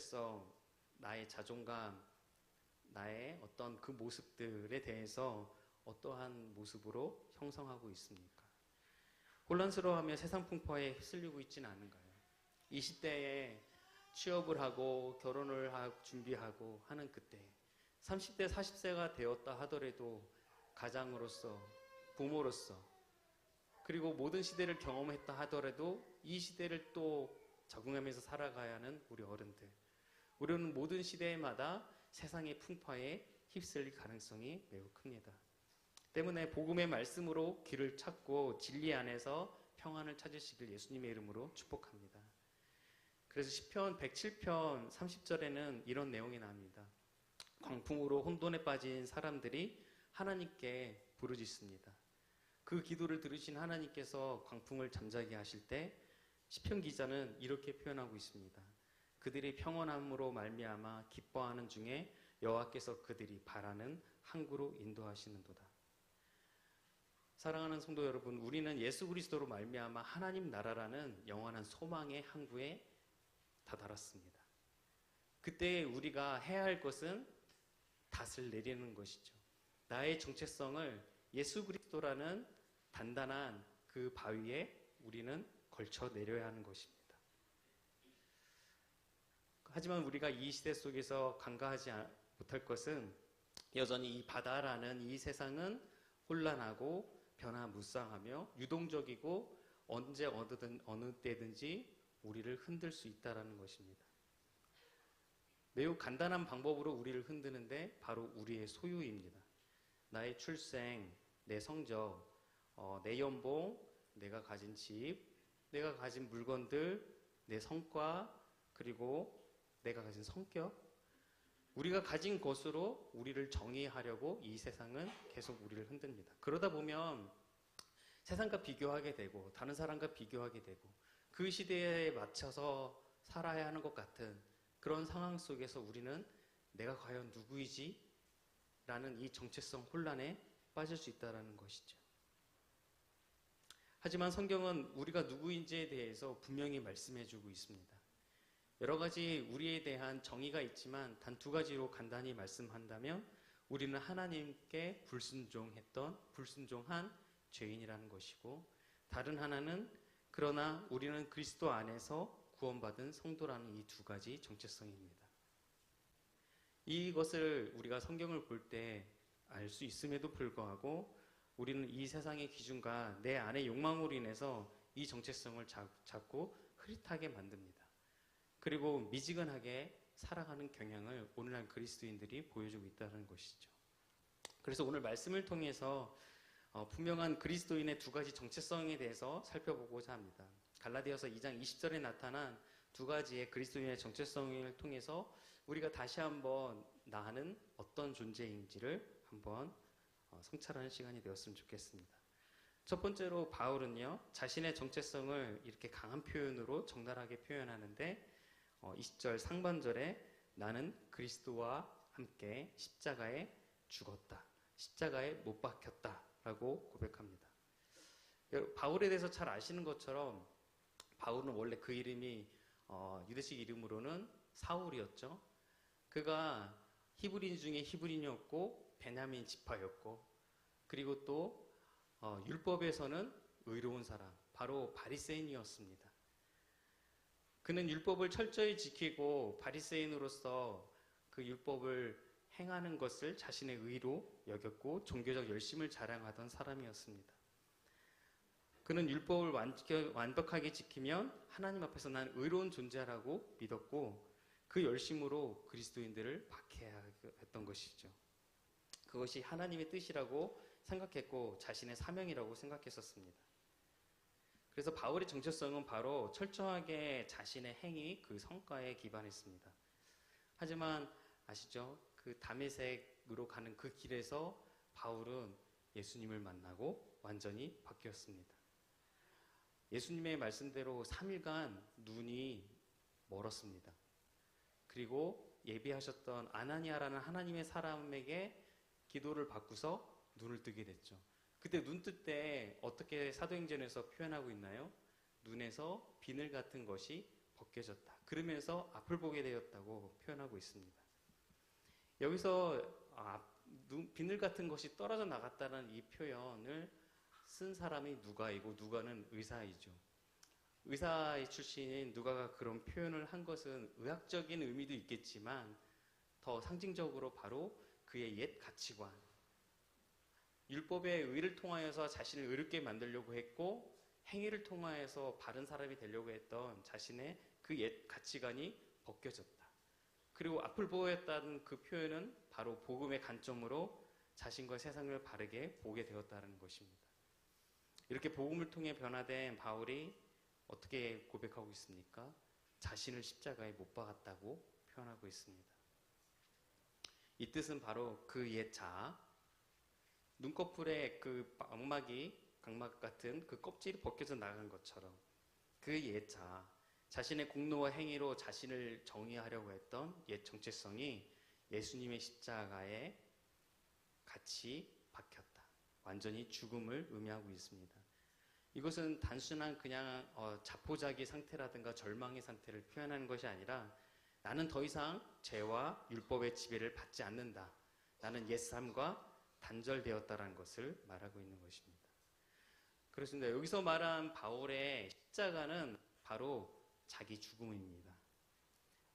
속에서 나의 자존감, 나의 어떤 그 모습들에 대해서 어떠한 모습으로 형성하고 있습니까? 혼란스러워하며 세상 풍파에 휩쓸리고 있지는 않은가요? 20대에 취업을 하고 결혼을 하고 준비하고 하는 그때 30대, 40세가 되었다 하더라도 가장으로서, 부모로서, 그리고 모든 시대를 경험했다 하더라도 이 시대를 또 적응하면서 살아가야 하는 우리 어른들. 우리는 모든 시대마다 세상의 풍파에 휩쓸릴 가능성이 매우 큽니다. 때문에 복음의 말씀으로 길을 찾고 진리 안에서 평안을 찾으시길 예수님의 이름으로 축복합니다. 그래서 시편 107편 30절에는 이런 내용이 나옵니다. 광풍으로 혼돈에 빠진 사람들이 하나님께 부르짖습니다. 그 기도를 들으신 하나님께서 광풍을 잠자게 하실 때 시편 기자는 이렇게 표현하고 있습니다. 그들이 평온함으로 말미암아 기뻐하는 중에 여호와께서 그들이 바라는 항구로 인도하시는도다. 사랑하는 성도 여러분, 우리는 예수 그리스도로 말미암아 하나님 나라라는 영원한 소망의 항구에 다다랐습니다. 그때 우리가 해야 할 것은 닷을 내리는 것이죠. 나의 정체성을 예수 그리스도라는 단단한 그 바위에 우리는 걸쳐 내려야 하는 것입니다. 하지만 우리가 이 시대 속에서 간과하지 못할 것은 여전히 이 바다라는 이 세상은 혼란하고 변화무쌍하며 유동적이고 언제 어느 때든지 우리를 흔들 수 있다는 것입니다. 매우 간단한 방법으로 우리를 흔드는데 바로 우리의 소유입니다. 나의 출생, 내 성적, 내 연봉, 내가 가진 집, 내가 가진 물건들, 내 성과, 그리고 내가 가진 성격, 우리가 가진 것으로 우리를 정의하려고 이 세상은 계속 우리를 흔듭니다. 그러다 보면 세상과 비교하게 되고 다른 사람과 비교하게 되고 그 시대에 맞춰서 살아야 하는 것 같은 그런 상황 속에서 우리는 내가 과연 누구이지? 라는 이 정체성 혼란에 빠질 수 있다는 것이죠. 하지만 성경은 우리가 누구인지에 대해서 분명히 말씀해주고 있습니다. 여러 가지 우리에 대한 정의가 있지만 단 두 가지로 간단히 말씀한다면 우리는 하나님께 불순종한 죄인이라는 것이고, 다른 하나는 그러나 우리는 그리스도 안에서 구원받은 성도라는 이 두 가지 정체성입니다. 이것을 우리가 성경을 볼 때 알 수 있음에도 불구하고 우리는 이 세상의 기준과 내 안의 욕망으로 인해서 이 정체성을 자꾸 흐릿하게 만듭니다. 그리고 미지근하게 살아가는 경향을 오늘날 그리스도인들이 보여주고 있다는 것이죠. 그래서 오늘 말씀을 통해서 분명한 그리스도인의 두 가지 정체성에 대해서 살펴보고자 합니다. 갈라디아서 2장 20절에 나타난 두 가지의 그리스도인의 정체성을 통해서 우리가 다시 한번 나는 어떤 존재인지를 한번 성찰하는 시간이 되었으면 좋겠습니다. 첫 번째로 바울은요, 자신의 정체성을 이렇게 강한 표현으로 적나라하게 표현하는데 20절 상반절에 나는 그리스도와 함께 십자가에 죽었다, 십자가에 못 박혔다 라고 고백합니다. 바울에 대해서 잘 아시는 것처럼 바울은 원래 그 이름이 유대식 이름으로는 사울이었죠. 그가 히브리인 중에 히브리인이었고 베냐민 지파였고, 그리고 또 율법에서는 의로운 사람, 바로 바리새인이었습니다. 그는 율법을 철저히 지키고 바리새인으로서 그 율법을 행하는 것을 자신의 의로 여겼고 종교적 열심을 자랑하던 사람이었습니다. 그는 율법을 완벽하게 지키면 하나님 앞에서 난 의로운 존재라고 믿었고 그 열심으로 그리스도인들을 박해야 했던 것이죠. 그것이 하나님의 뜻이라고 생각했고 자신의 사명이라고 생각했었습니다. 그래서 바울의 정체성은 바로 철저하게 자신의 행위, 그 성과에 기반했습니다. 하지만 아시죠? 그 다메섹으로 가는 그 길에서 바울은 예수님을 만나고 완전히 바뀌었습니다. 예수님의 말씀대로 3일간 눈이 멀었습니다. 그리고 예비하셨던 아나니아라는 하나님의 사람에게 기도를 받고서 눈을 뜨게 됐죠. 그때 눈 뜰 때 어떻게 사도행전에서 표현하고 있나요? 눈에서 비늘 같은 것이 벗겨졌다. 그러면서 앞을 보게 되었다고 표현하고 있습니다. 여기서 비늘 같은 것이 떨어져 나갔다는 이 표현을 쓴 사람이 누가이고 누가는 의사이죠. 의사 출신인 누가가 그런 표현을 한 것은 의학적인 의미도 있겠지만 더 상징적으로 바로 그의 옛 가치관, 율법의 의를 통하여서 자신을 의롭게 만들려고 했고 행위를 통하여서 바른 사람이 되려고 했던 자신의 그 옛 가치관이 벗겨졌다. 그리고 앞을 보였다는 그 표현은 바로 복음의 관점으로 자신과 세상을 바르게 보게 되었다는 것입니다. 이렇게 복음을 통해 변화된 바울이 어떻게 고백하고 있습니까? 자신을 십자가에 못 박았다고 표현하고 있습니다. 이 뜻은 바로 그 옛 자아, 눈꺼풀에 그 각막 같은 그 껍질이 벗겨져 나간 것처럼 그 옛 자아, 자신의 공로와 행위로 자신을 정의하려고 했던 옛 정체성이 예수님의 십자가에 같이 박혔다. 완전히 죽음을 의미하고 있습니다. 이것은 단순한 그냥 자포자기 상태라든가 절망의 상태를 표현하는 것이 아니라 나는 더 이상 죄와 율법의 지배를 받지 않는다. 나는 옛삶과 단절되었다라는 것을 말하고 있는 것입니다. 그렇습니다. 여기서 말한 바울의 십자가는 바로 자기 죽음입니다.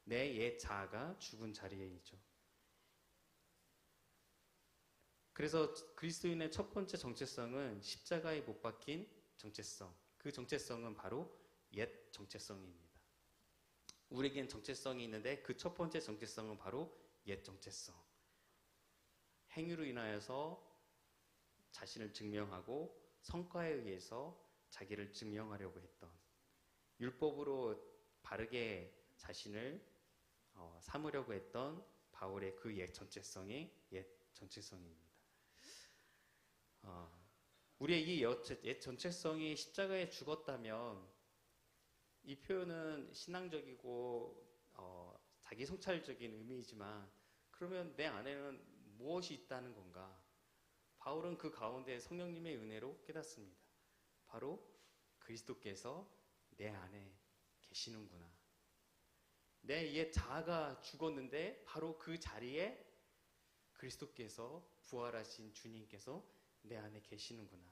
내 옛 자아가 죽은 자리에 있죠. 그래서 그리스도인의 첫 번째 정체성은 십자가에 못 박힌 정체성. 그 정체성은 바로 옛 정체성입니다. 우리에겐 정체성이 있는데 그 첫 번째 정체성은 바로 옛 정체성. 행위로 인하여서 자신을 증명하고 성과에 의해서 자기를 증명하려고 했던 율법으로 바르게 자신을 삼으려고 했던 바울의 그 옛 정체성이 옛 정체성입니다. 우리의 이 옛 정체성이 십자가에 죽었다면 이 표현은 신앙적이고 자기 성찰적인 의미이지만 그러면 내 안에는 무엇이 있다는 건가? 바울은 그 가운데 성령님의 은혜로 깨닫습니다. 바로 그리스도께서 내 안에 계시는구나. 내 옛 자아가 죽었는데 바로 그 자리에 그리스도께서 부활하신 주님께서 내 안에 계시는구나.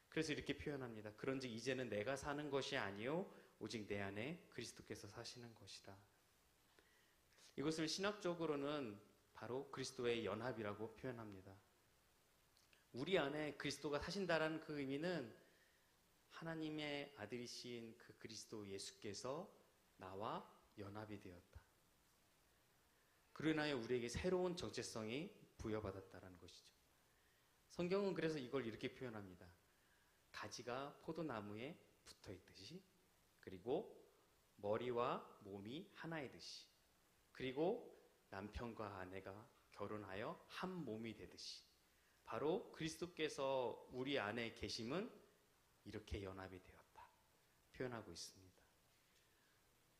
그래서 이렇게 표현합니다. 그런즉 이제는 내가 사는 것이 아니요 오직 내 안에 그리스도께서 사시는 것이다. 이것을 신학적으로는 바로 그리스도의 연합이라고 표현합니다. 우리 안에 그리스도가 사신다라는 그 의미는 하나님의 아들이신 그 그리스도 예수께서 나와 연합이 되었다. 그로 인하여 우리에게 새로운 정체성이 부여받았다는 것이죠. 성경은 그래서 이걸 이렇게 표현합니다. 가지가 포도나무에 붙어 있듯이, 그리고 머리와 몸이 하나이듯이, 그리고 남편과 아내가 결혼하여 한 몸이 되듯이, 바로 그리스도께서 우리 안에 계심은 이렇게 연합이 되었다 표현하고 있습니다.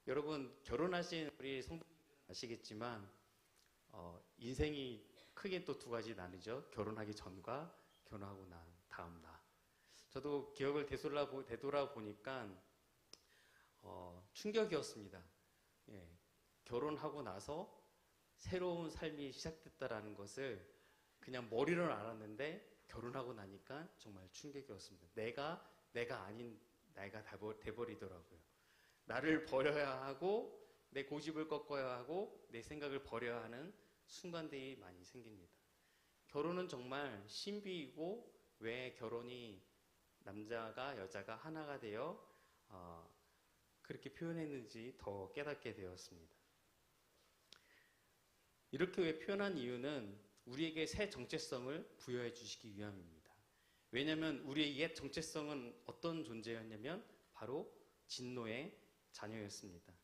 여러분, 결혼하신 우리 성도님들은 아시겠지만 인생이 크게 또 두 가지 나뉘죠. 결혼하기 전과 결혼하고 난 다음 나. 저도 기억을 되돌아보니까 충격이었습니다. 예, 결혼하고 나서 새로운 삶이 시작됐다라는 것을 그냥 머리로는 알았는데 결혼하고 나니까 정말 충격이었습니다. 내가 아닌 나이가 돼버리더라고요. 나를 버려야 하고 내 고집을 꺾어야 하고 내 생각을 버려야 하는 순간들이 많이 생깁니다. 결혼은 정말 신비이고 왜 결혼이 남자가 여자가 하나가 되어 그렇게 표현했는지 더 깨닫게 되었습니다. 이렇게 왜 표현한 이유는 우리에게 새 정체성을 부여해 주시기 위함입니다. 왜냐하면 우리의 옛 정체성은 어떤 존재였냐면 바로 진노의 자녀였습니다.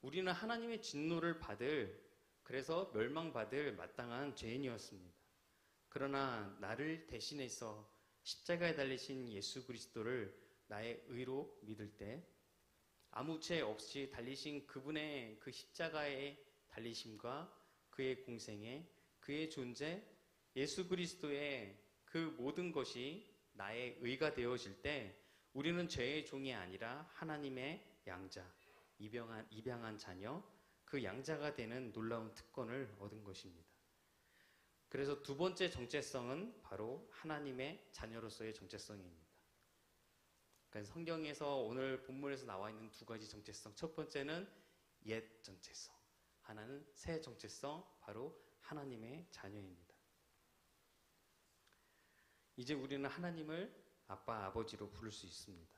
우리는 하나님의 진노를 그래서 멸망받을 마땅한 죄인이었습니다. 그러나 나를 대신해서 십자가에 달리신 예수 그리스도를 나의 의로 믿을 때 아무 죄 없이 달리신 그분의 그 십자가의 달리심과 그의 공생에 그의 존재, 예수 그리스도의 그 모든 것이 나의 의가 되어질 때 우리는 죄의 종이 아니라 하나님의 양자, 입양한 자녀, 그 양자가 되는 놀라운 특권을 얻은 것입니다. 그래서 두 번째 정체성은 바로 하나님의 자녀로서의 정체성입니다. 그러니까 성경에서 오늘 본문에서 나와 있는 두 가지 정체성, 첫 번째는 옛 정체성, 하나는 새 정체성, 바로 하나님의 자녀입니다. 이제 우리는 하나님을 아빠, 아버지로 부를 수 있습니다.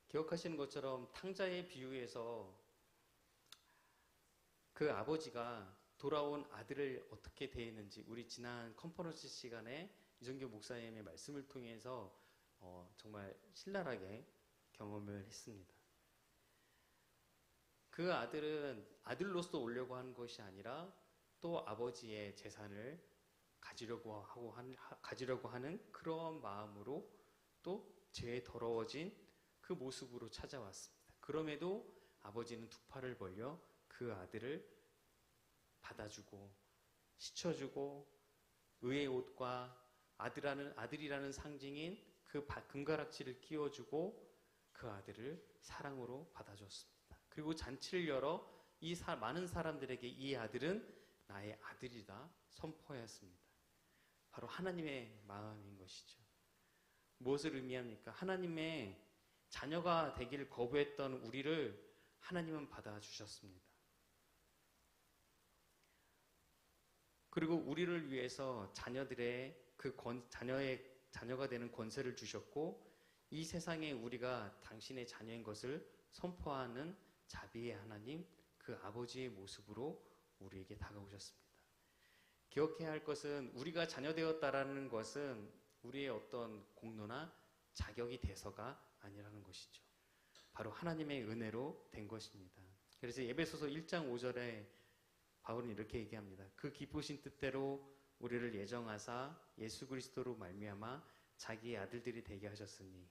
기억하시는 것처럼 탕자의 비유에서 그 아버지가 돌아온 아들을 어떻게 대했는지 우리 지난 컨퍼런스 시간에 이정교 목사님의 말씀을 통해서 정말 신랄하게 경험을 했습니다. 그 아들은 아들로서 오려고 하는 것이 아니라 또 아버지의 재산을 가지려고 하는 그런 마음으로 또 죄에 더러워진 그 모습으로 찾아왔습니다. 그럼에도 아버지는 두 팔을 벌려 그 아들을 받아주고 씻어주고 의의 옷과 아들이라는 상징인 그 금가락지를 끼워주고 그 아들을 사랑으로 받아줬습니다. 그리고 잔치를 열어 많은 사람들에게 이 아들은 나의 아들이다 선포하였습니다. 바로 하나님의 마음인 것이죠. 무엇을 의미합니까? 하나님의 자녀가 되기를 거부했던 우리를 하나님은 받아주셨습니다. 그리고 우리를 위해서 자녀들의 자녀가 되는 권세를 주셨고 이 세상에 우리가 당신의 자녀인 것을 선포하는 자비의 하나님, 그 아버지의 모습으로 우리에게 다가오셨습니다. 기억해야 할 것은 우리가 자녀되었다라는 것은 우리의 어떤 공로나 자격이 돼서가 아니라는 것이죠. 바로 하나님의 은혜로 된 것입니다. 그래서 에베소서 1장 5절에 바울은 이렇게 얘기합니다. 그 기쁘신 뜻대로 우리를 예정하사 예수 그리스도로 말미암아 자기의 아들들이 되게 하셨으니,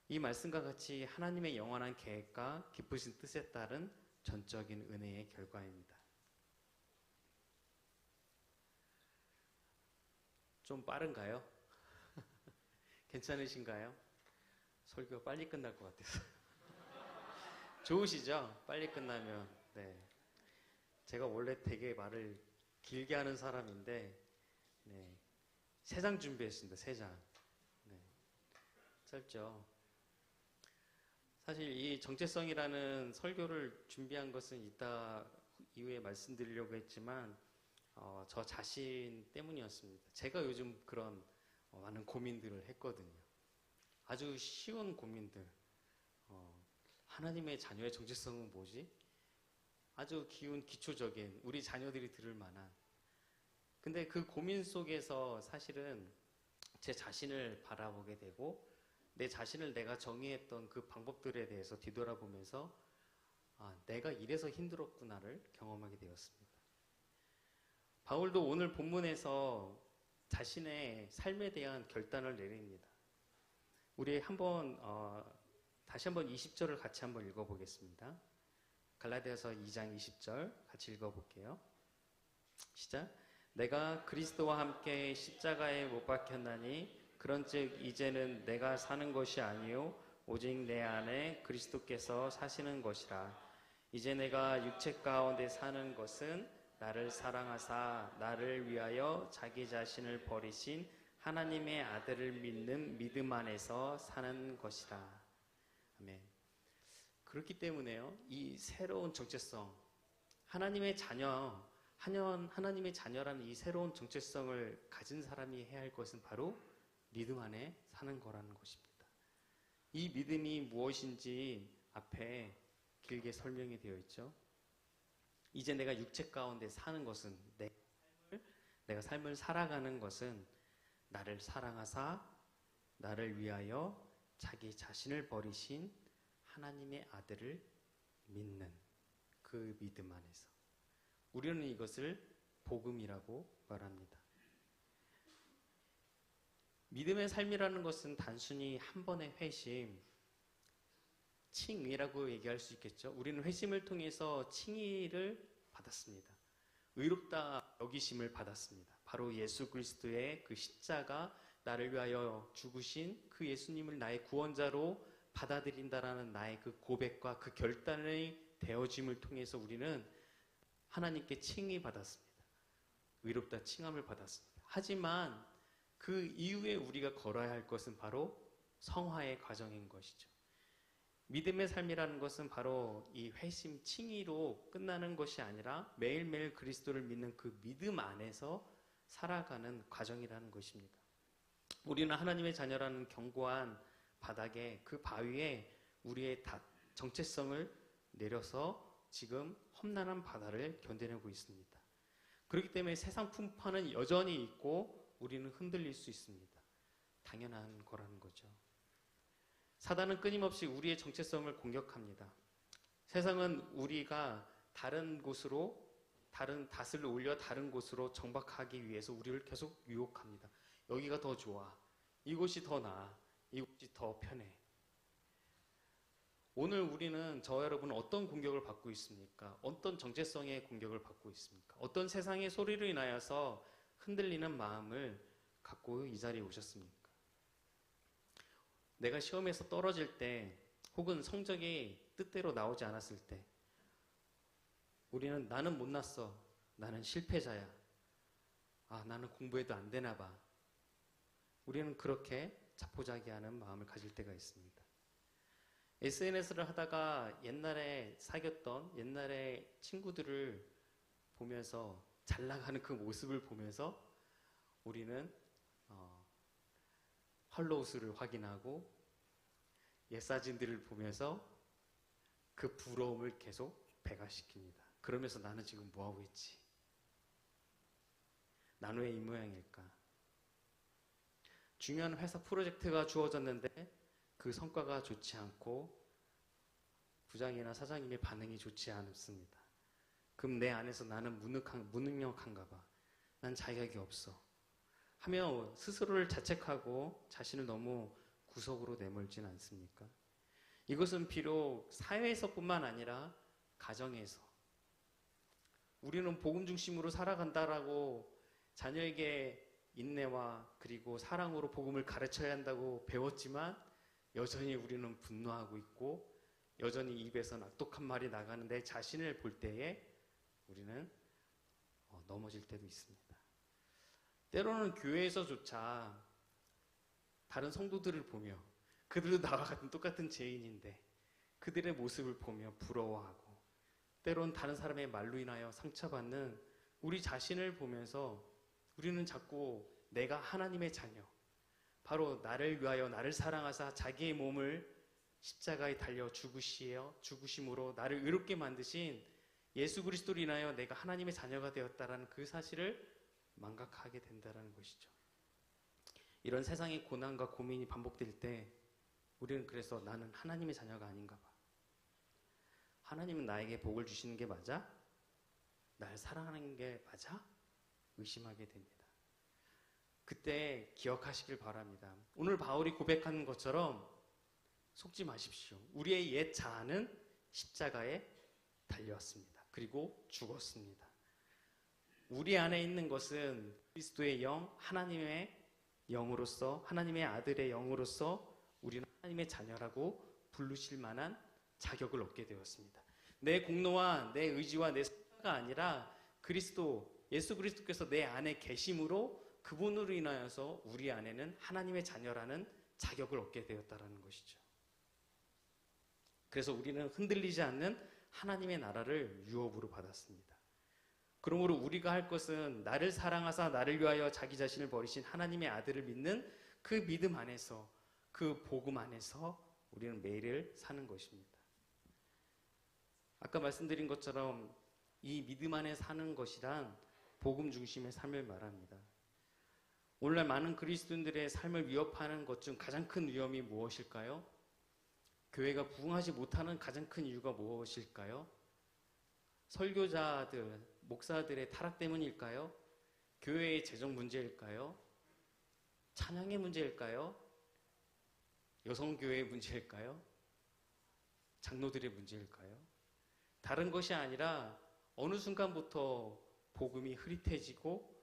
이 말씀과 같이 하나님의 영원한 계획과 기쁘신 뜻에 따른 전적인 은혜의 결과입니다. 좀 빠른가요? 괜찮으신가요? 설교가 빨리 끝날 것 같아서. 좋으시죠? 빨리 끝나면. 네. 제가 원래 되게 말을 길게 하는 사람인데, 네. 3장 준비했습니다. 3장. 네. 짧죠? 사실 이 정체성이라는 설교를 준비한 것은 이따 이후에 말씀드리려고 했지만 저 자신 때문이었습니다. 제가 요즘 그런 많은 고민들을 했거든요. 아주 쉬운 고민들. 하나님의 자녀의 정체성은 뭐지? 아주 기초적인 우리 자녀들이 들을 만한. 근데 그 고민 속에서 사실은 제 자신을 바라보게 되고 내 자신을 내가 정의했던 그 방법들에 대해서 뒤돌아보면서 내가 이래서 힘들었구나를 경험하게 되었습니다. 바울도 오늘 본문에서 자신의 삶에 대한 결단을 내립니다. 우리 다시 한번 20절을 같이 한번 읽어보겠습니다. 갈라디아서 2장 20절 같이 읽어볼게요. 시작. 내가 그리스도와 함께 십자가에 못 박혔나니 그런즉 이제는 내가 사는 것이 아니요 오직 내 안에 그리스도께서 사시는 것이라. 이제 내가 육체 가운데 사는 것은 나를 사랑하사 나를 위하여 자기 자신을 버리신 하나님의 아들을 믿는 믿음 안에서 사는 것이라. 아멘. 그렇기 때문에요, 이 새로운 정체성, 하나님의 자녀라는 이 새로운 정체성을 가진 사람이 해야 할 것은 바로 믿음 안에 사는 거라는 것입니다. 이 믿음이 무엇인지 앞에 길게 설명이 되어 있죠. 이제 내가 육체 가운데 사는 것은, 내가 삶을 살아가는 것은 나를 사랑하사 나를 위하여 자기 자신을 버리신 하나님의 아들을 믿는 그 믿음 안에서, 우리는 이것을 복음이라고 말합니다. 믿음의 삶이라는 것은 단순히 한 번의 회심, 칭의라고 얘기할 수 있겠죠. 우리는 회심을 통해서 칭의를 받았습니다. 의롭다 여기심을 받았습니다. 바로 예수 그리스도의 그 십자가, 나를 위하여 죽으신 그 예수님을 나의 구원자로 받아들인다라는 나의 그 고백과 그 결단의 되어짐을 통해서 우리는 하나님께 칭의 받았습니다. 의롭다 칭함을 받았습니다. 하지만 그 이후에 우리가 걸어야 할 것은 바로 성화의 과정인 것이죠. 믿음의 삶이라는 것은 바로 이 회심 칭의로 끝나는 것이 아니라 매일매일 그리스도를 믿는 그 믿음 안에서 살아가는 과정이라는 것입니다. 우리는 하나님의 자녀라는 견고한 바닥에 그 바위에 우리의 정체성을 내려서 지금 험난한 바다를 견뎌내고 있습니다. 그렇기 때문에 세상 풍파는 여전히 있고 우리는 흔들릴 수 있습니다. 당연한 거라는 거죠. 사단은 끊임없이 우리의 정체성을 공격합니다. 세상은 우리가 다른 곳으로 다른 닷을 올려 다른 곳으로 정박하기 위해서 우리를 계속 유혹합니다. 여기가 더 좋아. 이곳이 더 나아. 이곳이 더 편해. 오늘 우리는 저와 여러분은 어떤 공격을 받고 있습니까? 어떤 정체성의 공격을 받고 있습니까? 어떤 세상의 소리로 인하여서 흔들리는 마음을 갖고 이 자리에 오셨습니까? 내가 시험에서 떨어질 때 혹은 성적이 뜻대로 나오지 않았을 때 우리는 나는 못났어. 나는 실패자야. 아, 나는 공부해도 안 되나 봐. 우리는 그렇게 자포자기하는 마음을 가질 때가 있습니다. SNS를 하다가 옛날에 사귀었던 옛날에 친구들을 보면서 잘 나가는 그 모습을 보면서 우리는 헐로우스를 확인하고 옛 사진들을 보면서 그 부러움을 계속 배가시킵니다. 그러면서 나는 지금 뭐하고 있지? 나는 왜 이 모양일까? 중요한 회사 프로젝트가 주어졌는데 그 성과가 좋지 않고 부장이나 사장님의 반응이 좋지 않습니다. 그럼 내 안에서 나는 무능력한가 봐. 난 자격이 없어. 하며 스스로를 자책하고 자신을 너무 구석으로 내몰진 않습니까? 이것은 비록 사회에서뿐만 아니라 가정에서 우리는 복음 중심으로 살아간다라고 자녀에게 인내와 그리고 사랑으로 복음을 가르쳐야 한다고 배웠지만 여전히 우리는 분노하고 있고 여전히 입에서 악독한 말이 나가는 내 자신을 볼 때에 우리는 넘어질 때도 있습니다. 때로는 교회에서조차 다른 성도들을 보며 그들도 나와 같은 똑같은 죄인인데 그들의 모습을 보며 부러워하고 때로는 다른 사람의 말로 인하여 상처받는 우리 자신을 보면서 우리는 자꾸 내가 하나님의 자녀, 바로 나를 위하여 나를 사랑하사 자기의 몸을 십자가에 달려 죽으심으로 나를 의롭게 만드신 예수 그리스도로 인하여 내가 하나님의 자녀가 되었다라는 그 사실을 망각하게 된다는 것이죠. 이런 세상의 고난과 고민이 반복될 때 우리는 그래서 나는 하나님의 자녀가 아닌가 봐. 하나님은 나에게 복을 주시는 게 맞아? 날 사랑하는 게 맞아? 의심하게 됩니다. 그때 기억하시길 바랍니다. 오늘 바울이 고백하는 것처럼 속지 마십시오. 우리의 옛 자아는 십자가에 달려왔습니다. 그리고 죽었습니다. 우리 안에 있는 것은 그리스도의 영, 하나님의 영으로서 하나님의 아들의 영으로서 우리는 하나님의 자녀라고 부르실 만한 자격을 얻게 되었습니다. 내 공로와 내 의지와 내 성과가 아니라 예수 그리스도께서 내 안에 계심으로 그분으로 인하여서 우리 안에는 하나님의 자녀라는 자격을 얻게 되었다는 것이죠. 그래서 우리는 흔들리지 않는 하나님의 나라를 유업으로 받았습니다. 그러므로 우리가 할 것은 나를 사랑하사 나를 위하여 자기 자신을 버리신 하나님의 아들을 믿는 그 믿음 안에서 그 복음 안에서 우리는 매일을 사는 것입니다. 아까 말씀드린 것처럼 이 믿음 안에 사는 것이란 복음 중심의 삶을 말합니다. 오늘날 많은 그리스도인들의 삶을 위협하는 것 중 가장 큰 위험이 무엇일까요? 교회가 부흥하지 못하는 가장 큰 이유가 무엇일까요? 설교자들, 목사들의 타락 때문일까요? 교회의 재정 문제일까요? 찬양의 문제일까요? 여성교회의 문제일까요? 장로들의 문제일까요? 다른 것이 아니라 어느 순간부터 복음이 흐릿해지고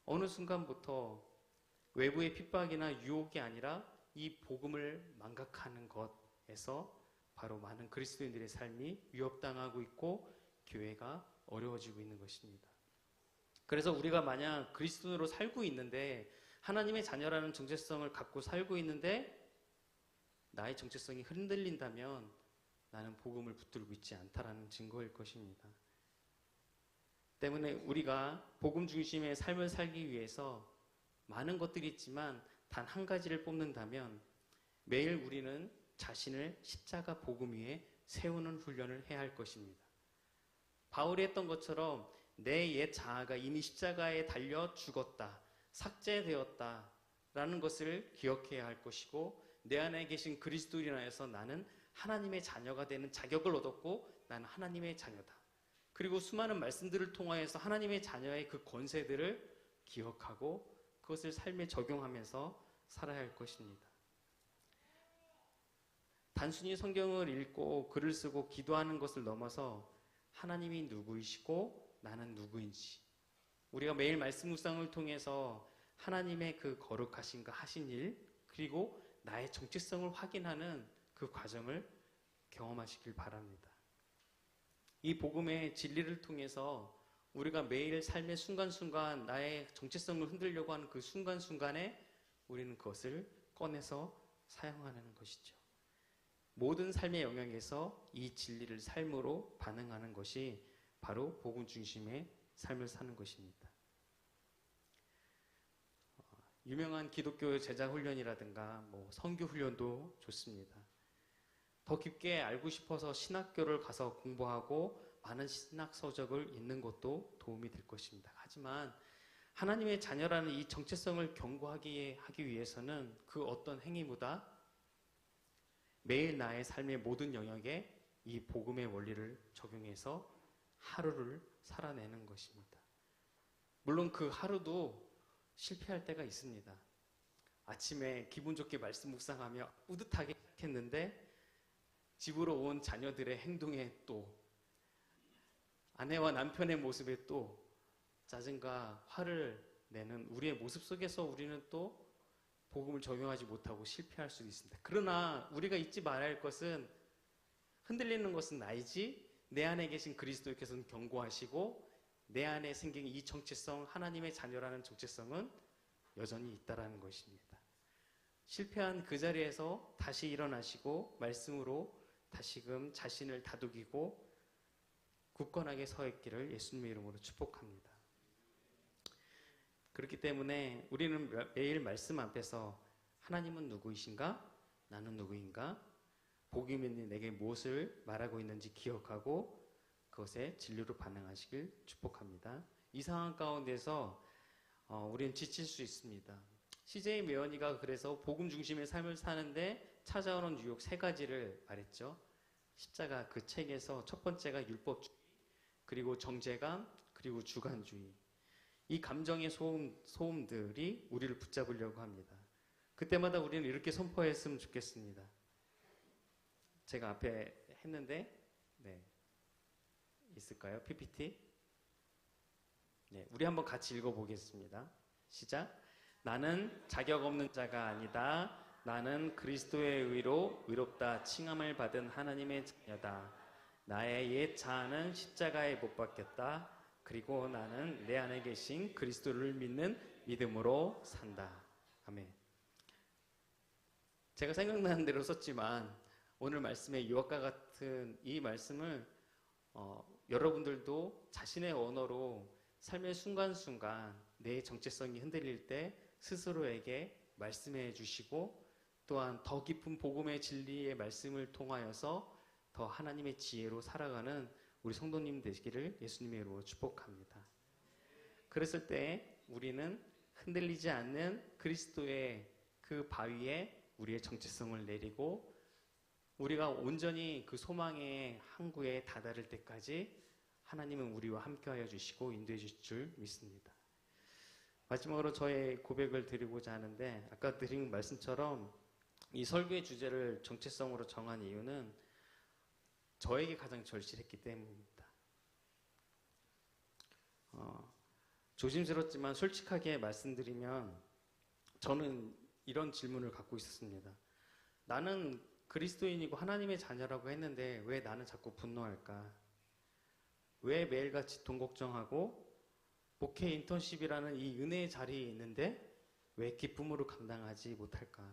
어느 순간부터 외부의 핍박이나 유혹이 아니라 이 복음을 망각하는 것에서 바로 많은 그리스도인들의 삶이 위협당하고 있고 교회가 어려워지고 있는 것입니다. 그래서 우리가 만약 그리스도인으로 살고 있는데 하나님의 자녀라는 정체성을 갖고 살고 있는데 나의 정체성이 흔들린다면 나는 복음을 붙들고 있지 않다라는 증거일 것입니다. 때문에 우리가 복음 중심의 삶을 살기 위해서 많은 것들이 있지만 단 한 가지를 뽑는다면 매일 우리는 자신을 십자가 복음 위에 세우는 훈련을 해야 할 것입니다. 바울이 했던 것처럼 내 옛 자아가 이미 십자가에 달려 죽었다, 삭제되었다 라는 것을 기억해야 할 것이고 내 안에 계신 그리스도인으로 해서 나는 하나님의 자녀가 되는 자격을 얻었고 나는 하나님의 자녀다. 그리고 수많은 말씀들을 통하여서 하나님의 자녀의 그 권세들을 기억하고 그것을 삶에 적용하면서 살아야 할 것입니다. 단순히 성경을 읽고 글을 쓰고 기도하는 것을 넘어서 하나님이 누구이시고 나는 누구인지 우리가 매일 말씀 묵상을 통해서 하나님의 그 거룩하신가 하신 일 그리고 나의 정체성을 확인하는 그 과정을 경험하시길 바랍니다. 이 복음의 진리를 통해서 우리가 매일 삶의 순간순간 나의 정체성을 흔들려고 하는 그 순간순간에 우리는 그것을 꺼내서 사용하는 것이죠. 모든 삶의 영역에서 이 진리를 삶으로 반응하는 것이 바로 복음 중심의 삶을 사는 것입니다. 유명한 기독교 제자 훈련이라든가 선교 훈련도 좋습니다. 더 깊게 알고 싶어서 신학교를 가서 공부하고 많은 신학 서적을 읽는 것도 도움이 될 것입니다. 하지만 하나님의 자녀라는 이 정체성을 견고하게 하기 위해서는 그 어떤 행위보다 매일 나의 삶의 모든 영역에 이 복음의 원리를 적용해서 하루를 살아내는 것입니다. 물론 그 하루도 실패할 때가 있습니다. 아침에 기분 좋게 말씀 묵상하며 뿌듯하게 시작했는데 집으로 온 자녀들의 행동에 또 아내와 남편의 모습에 또 짜증과 화를 내는 우리의 모습 속에서 우리는 또 복음을 적용하지 못하고 실패할 수도 있습니다. 그러나 우리가 잊지 말아야 할 것은 흔들리는 것은 나이지 내 안에 계신 그리스도께서는 견고하시고 내 안에 생긴 이 정체성 하나님의 자녀라는 정체성은 여전히 있다라는 것입니다. 실패한 그 자리에서 다시 일어나시고 말씀으로 다시금 자신을 다독이고 굳건하게 서 있기를 예수님의 이름으로 축복합니다. 그렇기 때문에 우리는 매일 말씀 앞에서 하나님은 누구이신가? 나는 누구인가? 복음이 내게 무엇을 말하고 있는지 기억하고 그것에 진리로 반응하시길 축복합니다. 이 상황 가운데서 우리는 지칠 수 있습니다. CJ 매연이가 그래서 복음 중심의 삶을 사는데 찾아오는 유혹 3가지를 말했죠. 십자가 그 책에서 첫 번째가 율법주의, 그리고 정죄감, 그리고 주관주의. 이 감정의 소음들이 우리를 붙잡으려고 합니다. 그때마다 우리는 이렇게 선포했으면 좋겠습니다. 제가 앞에 했는데 있을까요? PPT? 우리 한번 같이 읽어보겠습니다. 시작. 나는 자격 없는 자가 아니다. 나는 그리스도의 의로 의롭다 칭함을 받은 하나님의 자녀다. 나의 옛 자아는 십자가에 못 박혔다. 그리고 나는 내 안에 계신 그리스도를 믿는 믿음으로 산다. 아멘. 제가 생각나는 대로 썼지만 오늘 말씀의 유혹과 같은 이 말씀을 여러분들도 자신의 언어로 삶의 순간순간 내 정체성이 흔들릴 때 스스로에게 말씀해 주시고 또한 더 깊은 복음의 진리의 말씀을 통하여서 더 하나님의 지혜로 살아가는 우리 성도님 되시기를 예수님의 이름으로 축복합니다. 그랬을 때 우리는 흔들리지 않는 그리스도의 그 바위에 우리의 정체성을 내리고 우리가 온전히 그 소망의 항구에 다다를 때까지 하나님은 우리와 함께하여 주시고 인도해 주실 줄 믿습니다. 마지막으로 저의 고백을 드리고자 하는데 아까 드린 말씀처럼 이 설교의 주제를 정체성으로 정한 이유는 저에게 가장 절실했기 때문입니다. 조심스럽지만 솔직하게 말씀드리면 저는 이런 질문을 갖고 있었습니다. 나는 그리스도인이고 하나님의 자녀라고 했는데 왜 나는 자꾸 분노할까? 왜 매일같이 돈 걱정하고 목회 인턴십이라는 이 은혜의 자리에 있는데 왜 기쁨으로 감당하지 못할까?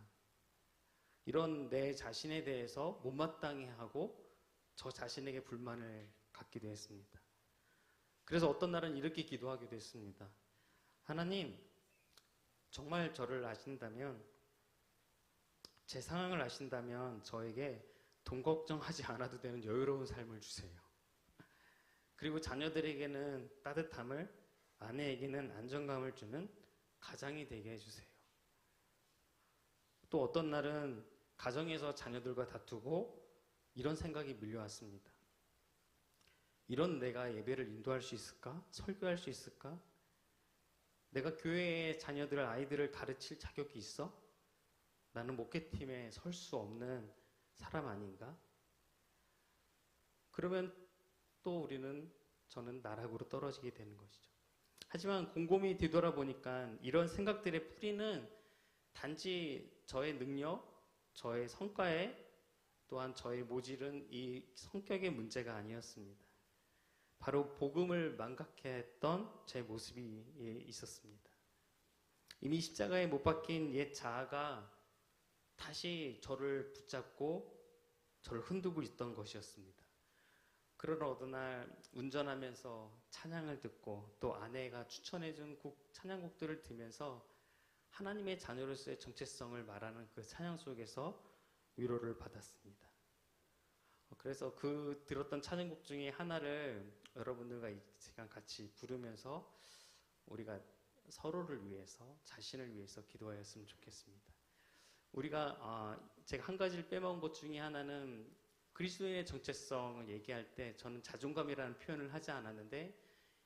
이런 내 자신에 대해서 못마땅해 하고 저 자신에게 불만을 갖기도 했습니다. 그래서 어떤 날은 이렇게 기도하기도 했습니다. 하나님, 정말 저를 아신다면, 제 상황을 아신다면 저에게 돈 걱정하지 않아도 되는 여유로운 삶을 주세요. 그리고 자녀들에게는 따뜻함을, 아내에게는 안정감을 주는 가장이 되게 해주세요. 또 어떤 날은 가정에서 자녀들과 다투고 이런 생각이 밀려왔습니다. 이런 내가 예배를 인도할 수 있을까? 설교할 수 있을까? 내가 교회의 자녀들, 아이들을 가르칠 자격이 있어? 나는 목회팀에 설 수 없는 사람 아닌가? 그러면 또 저는 나락으로 떨어지게 되는 것이죠. 하지만 곰곰이 뒤돌아보니까 이런 생각들의 뿌리는 단지 저의 능력, 저의 성과에 또한 저의 모질은 이 성격의 문제가 아니었습니다. 바로 복음을 망각했던 제 모습이 있었습니다. 이미 십자가에 못 박힌 옛 자아가 다시 저를 붙잡고 저를 흔들고 있던 것이었습니다. 그러나 어느 날 운전하면서 찬양을 듣고 또 아내가 추천해준 찬양곡들을 들으면서 하나님의 자녀로서의 정체성을 말하는 그 찬양 속에서 위로를 받았습니다. 그래서 그 들었던 찬양곡 중에 하나를 여러분들과 이 시간 같이 부르면서 우리가 서로를 위해서, 자신을 위해서 기도하였으면 좋겠습니다. 제가 한 가지를 빼먹은 것 중에 하나는 그리스도인의 정체성을 얘기할 때 저는 자존감이라는 표현을 하지 않았는데,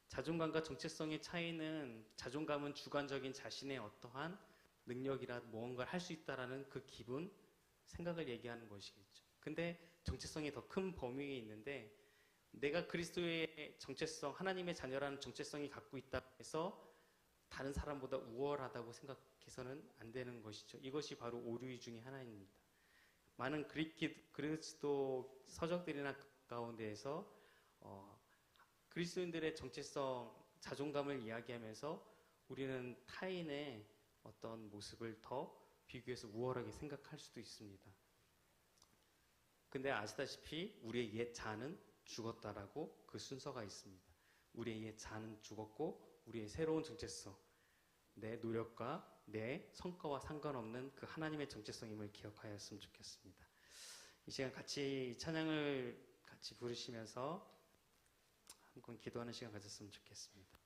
자존감과 정체성의 차이는, 자존감은 주관적인 자신의 어떠한 능력이라 무언가를 할 수 있다라는 그 기분, 생각을 얘기하는 것이겠죠. 근데 정체성이 더 큰 범위에 있는데, 내가 그리스도의 정체성, 하나님의 자녀라는 정체성이 갖고 있다고 해서 다른 사람보다 우월하다고 생각해서는 안 되는 것이죠. 이것이 바로 오류의 중에 하나입니다. 많은 그리스도 서적들이나 가운데에서 그리스도인들의 정체성, 자존감을 이야기하면서 우리는 타인의 어떤 모습을 더 비교해서 우월하게 생각할 수도 있습니다. 근데 아시다시피 우리의 옛 자는 죽었다라고 그 순서가 있습니다. 우리의 옛 자는 죽었고 우리의 새로운 정체성, 내 노력과 내 성과와 상관없는 그 하나님의 정체성임을 기억하였으면 좋겠습니다. 이 시간 같이 찬양을 같이 부르시면서 한번 기도하는 시간 가졌으면 좋겠습니다.